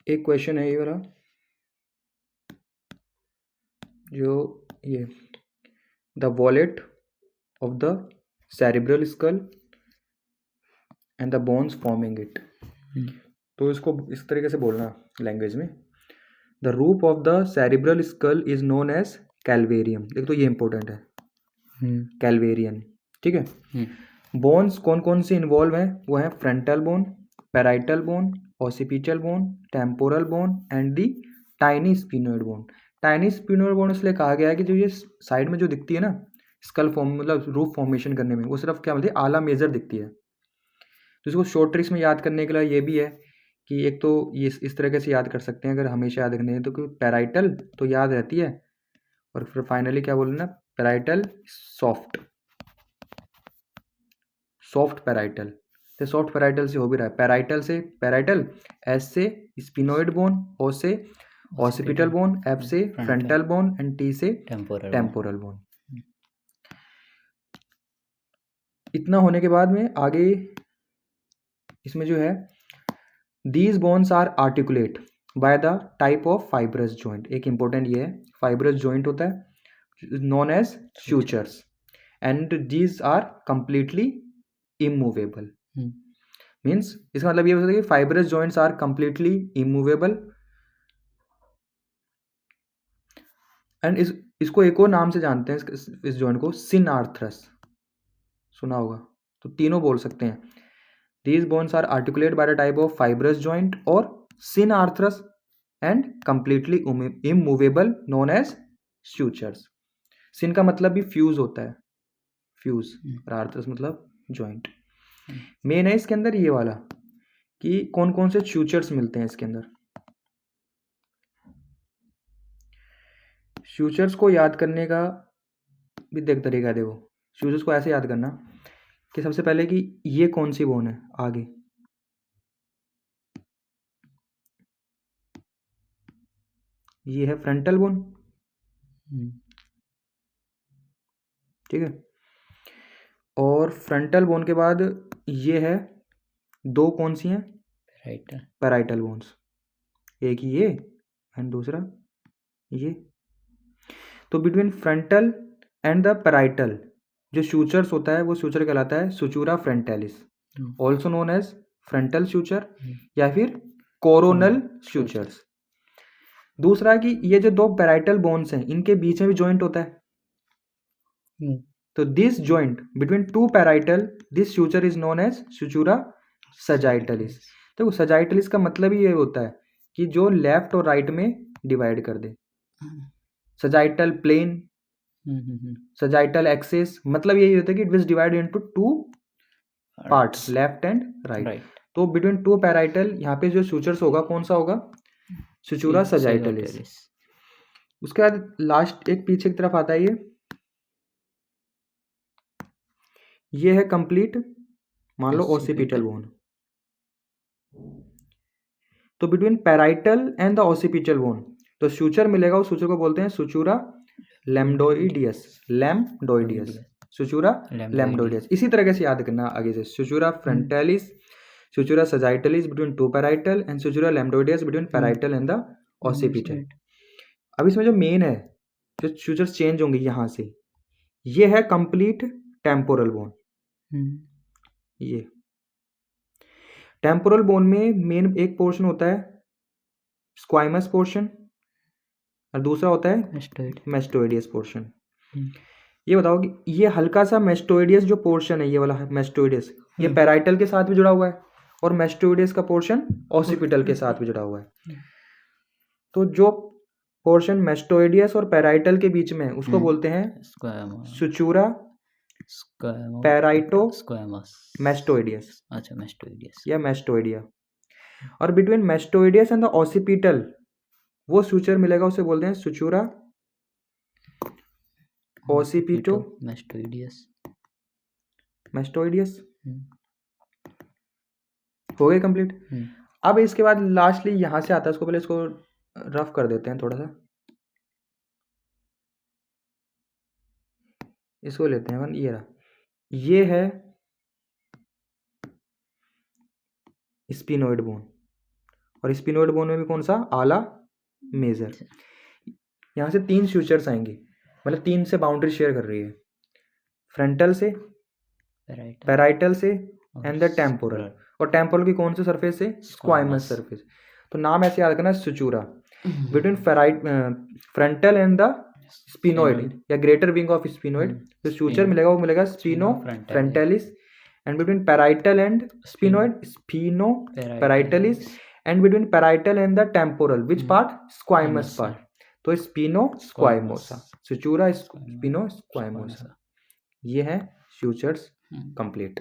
एक क्वेश्चन है ये वाला, जो ये the vault of the cerebral skull and the bones forming it. तो इसको इस तरीके से बोलना लैंग्वेज में, the roof of the cerebral skull is known as calvarium. एक तो ये इंपॉर्टेंट है, कैलवेरियन, ठीक है। बोन्स कौन कौन से इन्वॉल्व हैं, वो है frontal bone, parietal bone, occipital bone, temporal bone and the tiny sphenoid bone. Tiny sphenoid bone इसलिए कहा गया है कि जो ये साइड में जो दिखती है ना स्कल फॉर्म, मतलब रूफ फॉर्मेशन करने में, वो सिर्फ क्या बोलते हैं, आला मेजर दिखती है। तो इसको शॉर्ट ट्रिक्स में याद करने के लिए ये भी है कि एक तो ये इस तरीके से याद कर सकते हैं अगर हमेशा याद रखने हैं तो, कि पैराइटल तो याद रहती है, और फिर फाइनली क्या बोलना, पैराइटल सॉफ्ट, सॉफ्ट पैराइटल। तो सॉफ्ट पैराइटल से हो भी रहा है, पैराइटल से पैराइटल, एस से स्पिनोइड बोन, ओ से ऑसिपिटल बोन, एफ से फ्रंटल बोन एंड टी से टेम्पोरल बोन। इतना होने के बाद में आगे इसमें जो है, these bones are articulate by the type of fibrous joint. एक इंपॉर्टेंट ये है, फाइब्रस जॉइंट होता है known as sutures and these are completely immovable. Means इसका मतलब ये हो सकता है कि fibrous joints are completely immovable and इसको एक और नाम से जानते हैं, इस जॉइंट को सिनआर्थ्रस, सुना होगा, तो तीनों बोल सकते हैं। These bones are articulate by the type of fibrous joint or synarthrous and completely immovable known as sutures। sin का मतलब भी फ्यूज होता है, फ्यूज, और आर्थ्रस मतलब जॉइंट। मेन है इसके अंदर ये वाला कि कौन कौन से सूचर्स मिलते हैं इसके अंदर। सूचर्स को याद करने का भी देख तरीका है, देखो सूचर्स को ऐसे याद करना कि सबसे पहले कि ये कौन सी बोन है आगे, ये है फ्रंटल बोन, ठीक है। और फ्रंटल बोन के बाद ये है, दो कौन सी हैं, पैराइटल बोन्स, एक ये एंड दूसरा ये। तो between frontal and the parietal जो सूचर्स होता है वो सूचर कहलाता है sutura frontalis, also known as frontal suture या फिर कोरोनल सूचर्स। दूसरा कि ये जो दो पैराइटल बोन्स हैं इनके बीच में भी जॉइंट होता है, तो this joint between two parietal, this suture is known as sutura sagittalis. तो सजाइटलिस का मतलब ही ये होता है कि जो लेफ्ट और राइट में डिवाइड कर दे, सजाइटल प्लेन, सजाइटल एक्सिस, मतलब यही होता है कि it will divide into two parts, left and right. तो बिटवीन टू पैराइटल यहाँ पे जो सूचर्स होगा कौन सा होगा, सुचूरा सजाइटलिस। उसके बाद लास्ट एक पीछे की तरफ आता है ये है कंप्लीट, मान लो ऑसिपिटल बोन। तो between parietal and the occipital bone तो सूचर मिलेगा, उस सूचर को बोलते हैं सुचूरा लैम्डोइडियस, लैम्डोइडियस, सुचूरा लैम्डोइडियस। इसी तरह से याद करना आगे से, sutura frontalis, sutura sagittalis between two parietal and sutura lambdoideus between parietal and the occipital. अब इसमें जो मेन है, जो सूचर्स चेंज होंगे यहां से, ये है कंप्लीट टेम्पोरल बोन। ये टेम्पोरल बोन में मेन एक पोर्शन होता है स्क्वाइमस पोर्शन और दूसरा होता है मेस्टोइडियस पोर्शन। ये बताओ कि ये हल्का सा मेस्टोइडियस जो पोर्शन है, ये वाला मेस्टोइडियस, ये पैराइटल के साथ भी जुड़ा हुआ है और मेस्टोइडियस का पोर्शन ऑसिपिटल के साथ भी जुड़ा हुआ है। तो जो पोर्शन मेस्टोइडियस और पैराइटल के बीच में उसको बोलते हैं सुचूरा पैराइटो मेस्टोइडियस, अच्छा मेस्टोइडियस या मेस्टोइडिया। और बिटवीन मेस्टोइडियस एंड द ऑसिपिटल वो सूचर मिलेगा, उसे बोलते हैं सुचूरा ऑसिपिटो मेस्टोइडियस, मेस्टोइडियस। हो गए कंप्लीट। अब इसके बाद लास्टली यहां से आता है, इसको पहले इसको रफ कर देते हैं थोड़ा सा, इसको लेते हैं, ये रहा, ये है स्पिनोइड बोन और स्पिनोइड बोन में भी कौन सा, आला मेजर। यहाँ से 3 फ्यूचर्स आएंगे, मतलब 3 से बाउंड्री शेयर कर रही है, फ्रंटल से, पैराइटल से एंड द टेम्पोरल। और टेम्पोरल की कौन सी सरफेस है, स्क्वाइमस सरफेस। तो नाम ऐसे याद करना, sutura. Between frontal and the sphenoid या ग्रेटर विंग ऑफ स्पिनोइड जो फ्यूचर मिलेगा वो मिलेगा spheno frontalis. And between parietal and sphenoid, spheno parietalis. And between parietal and the temporal which part, squamous part. तो स्पिनो स्क्वाइमोसा, सुचूरा स्पिनो स्क्वाइमोसा। ये है futures complete.